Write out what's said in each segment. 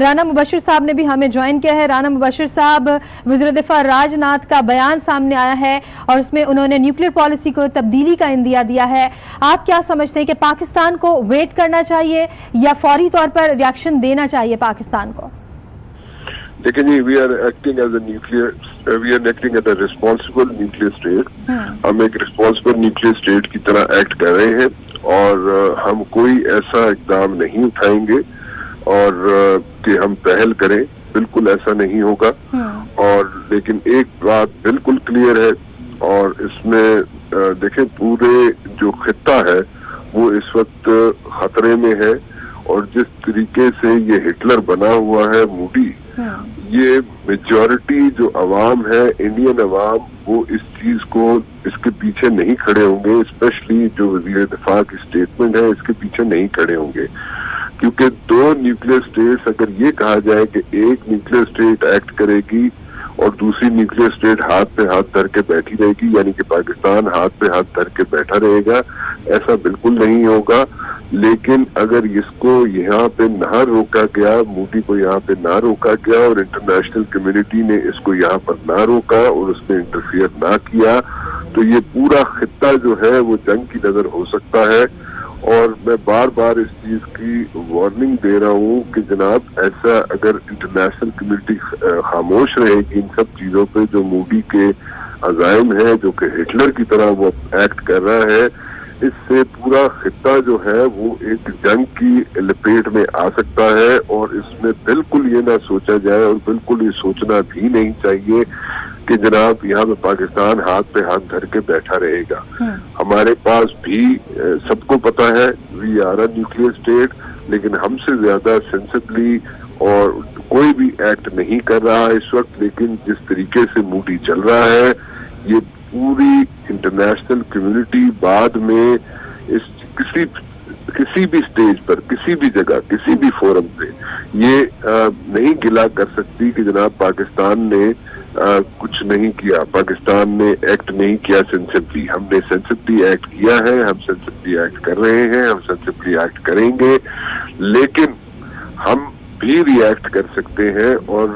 رانا مبشر صاحب نے بھی ہمیں جوائن کیا ہے۔ رانا مبشر صاحب، وزیر دفاع راج ناتھ کا بیان سامنے آیا ہے اور اس میں انہوں نے نیوکلیئر پالیسی کو تبدیلی کا اندیا دیا ہے۔ آپ کیا سمجھتے ہیں کہ پاکستان کو ویٹ کرنا چاہیے یا فوری طور پر ریاکشن دینا چاہیے پاکستان کو؟ دیکھیں جی، we are acting as a responsible nuclear state. ہم ایک ریسپانسبل نیوکلیئر اسٹیٹ کی طرح ایکٹ کر رہے ہیں اور ہم کوئی ایسا اقدام نہیں اٹھائیں گے اور کہ ہم پہل کریں، بالکل ایسا نہیں ہوگا۔ اور لیکن ایک بات بالکل کلیئر ہے اور اس میں دیکھیں پورے جو خطہ ہے وہ اس وقت خطرے میں ہے، اور جس طریقے سے یہ ہٹلر بنا ہوا ہے موڈی، یہ میجورٹی جو عوام ہے، انڈین عوام، وہ اس چیز کو، اس کے پیچھے نہیں کھڑے ہوں گے۔ اسپیشلی جو وزیر دفاع کی اسٹیٹمنٹ ہے، اس کے پیچھے نہیں کھڑے ہوں گے، کیونکہ دو نیوکلیئر اسٹیٹس، اگر یہ کہا جائے کہ ایک نیوکلیئر اسٹیٹ ایکٹ کرے گی اور دوسری نیوکلیئر اسٹیٹ ہاتھ پہ ہاتھ دھر کے بیٹھی رہے گی، یعنی کہ پاکستان ہاتھ پہ ہاتھ دھر کے بیٹھا رہے گا، ایسا بالکل نہیں ہوگا۔ لیکن اگر اس کو یہاں پہ نہ روکا گیا، موڈی کو یہاں پہ نہ روکا گیا اور انٹرنیشنل کمیونٹی نے اس کو یہاں پر نہ روکا اور اس میں انٹرفیئر نہ کیا، تو یہ پورا خطہ جو ہے وہ جنگ کی نظر ہو سکتا ہے۔ اور میں بار بار اس چیز کی وارننگ دے رہا ہوں کہ جناب، ایسا اگر انٹرنیشنل کمیونٹی خاموش رہے گی ان سب چیزوں پہ جو موڈی کے عزائم ہیں، جو کہ ہٹلر کی طرح وہ ایکٹ کر رہا ہے، اس سے پورا خطہ جو ہے وہ ایک جنگ کی لپیٹ میں آ سکتا ہے۔ اور اس میں بالکل یہ نہ سوچا جائے اور بالکل یہ سوچنا بھی نہیں چاہیے کہ جناب یہاں پہ پاکستان ہاتھ پہ ہاتھ دھر کے بیٹھا رہے گا۔ ہمارے پاس بھی سب کو پتا ہے we are a nuclear state, لیکن ہم سے زیادہ سینسبلی اور کوئی بھی ایکٹ نہیں کر رہا اس وقت۔ لیکن جس طریقے سے موڈی چل رہا ہے، یہ پوری انٹرنیشنل کمیونٹی بعد میں اس کسی بھی سٹیج پر، کسی بھی جگہ، کسی بھی فورم پہ یہ نہیں گلا کر سکتی کہ جناب پاکستان نے کچھ نہیں کیا، پاکستان نے ایکٹ نہیں کیا سینسبلی۔ ہم نے سینسبلی ایکٹ کیا ہے، ہم سینسبلی ایکٹ کر رہے ہیں، ہم سینسبلی ایکٹ کریں گے، لیکن ہم بھی ری ایکٹ کر سکتے ہیں۔ اور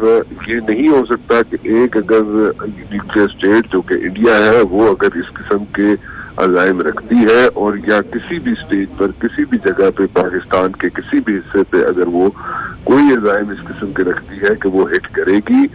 یہ نہیں ہو سکتا کہ ایک اگر نیوکلیئر اسٹیٹ جو کہ انڈیا ہے، وہ اگر اس قسم کے عزائم رکھتی ہے اور یا کسی بھی اسٹیج پر، کسی بھی جگہ پہ، پاکستان کے کسی بھی حصے پہ اگر وہ کوئی عزائم اس قسم کے رکھتی ہے کہ وہ ہٹ کرے گی،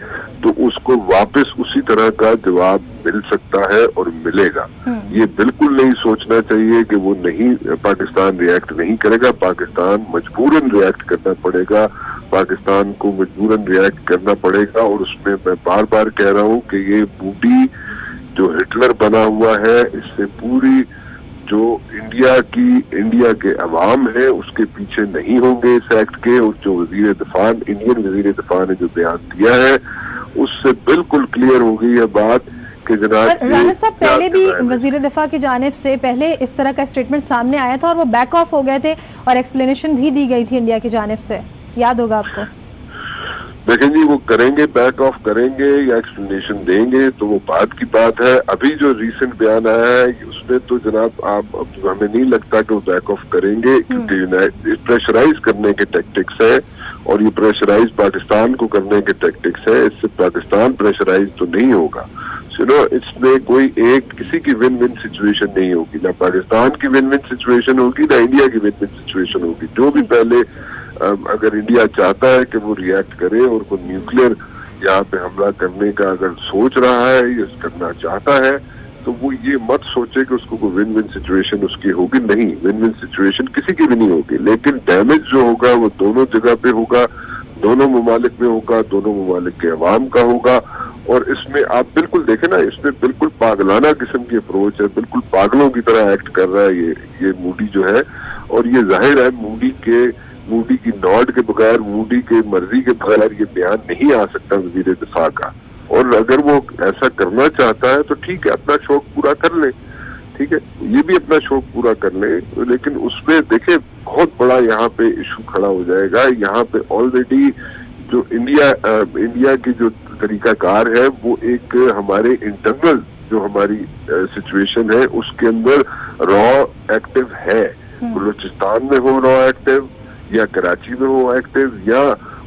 تو اس کو واپس اسی طرح کا جواب مل سکتا ہے اور ملے گا۔ یہ بالکل نہیں سوچنا چاہیے کہ وہ نہیں، پاکستان ری ایکٹ نہیں کرے گا، پاکستان مجبوراً ری ایکٹ کرنا پڑے گا، پاکستان کو مجبوراً ری ایکٹ کرنا پڑے گا۔ اور اس میں میں بار بار کہہ رہا ہوں کہ یہ موڈی جو ہٹلر بنا ہوا ہے، اس سے پوری جو انڈیا کے عوام ہیں اس کے پیچھے نہیں ہوں گے اس ایکٹ کے۔ اور جو وزیر دفاع، انڈین وزیر دفاع نے جو بیان دیا ہے، اس سے بالکل کلیئر ہو گئی ہے بات کہ جناب، رانا صاحب پہلے بھی وزیر دفاع کی جانب سے پہلے اس طرح کا اسٹیٹمنٹ سامنے آیا تھا اور وہ بیک آف ہو گئے تھے اور ایکسپلینیشن بھی دی گئی تھی انڈیا کی جانب سے، یاد ہوگا آپ کو؟ دیکھیں جی، وہ کریں گے، بیک آف کریں گے یا ایکسپلینیشن دیں گے تو وہ بات کی بات ہے۔ ابھی جو ریسنٹ بیان آیا ہے اس میں تو جناب ہمیں نہیں لگتا کہ وہ بیک آف کریں گے، کیونکہ پریشرائز کرنے کے ٹیکٹکس ہیں اور یہ پریشرائز پاکستان کو کرنے کے ٹیکٹکس ہیں۔ اس سے پاکستان پریشرائز تو نہیں ہوگا، اس میں کوئی ایک کسی کی ون ون سچویشن نہیں ہوگی، نہ پاکستان کی ون ون سچویشن ہوگی نہ انڈیا کی ون ون سچویشن ہوگی۔ جو بھی پہلے اگر انڈیا چاہتا ہے کہ وہ ری ایکٹ کرے اور کوئی نیوکلیئر یہاں پہ حملہ کرنے کا اگر سوچ رہا ہے یا کرنا چاہتا ہے، تو وہ یہ مت سوچے کہ اس کو کوئی ون ون سچویشن اس کی ہوگی، نہیں، ون ون سچویشن کسی کی بھی نہیں ہوگی۔ لیکن ڈیمیج جو ہوگا وہ دونوں جگہ پہ ہوگا، دونوں ممالک میں ہوگا، دونوں ممالک کے عوام کا ہوگا۔ اور اس میں آپ بالکل دیکھیں نا، اس میں بالکل پاگلانہ قسم کی اپروچ ہے، بالکل پاگلوں کی طرح ایکٹ کر رہا ہے یہ موڈی جو ہے۔ اور یہ ظاہر ہے موڈی کی نوٹ کے بغیر، موڈی کے مرضی کے بغیر یہ بیان نہیں آ سکتا وزیر دفاع کا۔ اور اگر وہ ایسا کرنا چاہتا ہے تو ٹھیک ہے، اپنا شوق پورا کر لیں، ٹھیک ہے، یہ بھی اپنا شوق پورا کر لیں، لیکن اس میں دیکھیں بہت بڑا یہاں پہ ایشو کھڑا ہو جائے گا۔ یہاں پہ آلریڈی جو انڈیا کی جو طریقہ کار ہے، وہ ایک ہمارے انٹرنل جو ہماری سچویشن ہے اس کے اندر را ایکٹیو ہے۔ بلوچستان میں ہو را ایکٹیو، یا کراچی میں ہو ایکٹیو، یا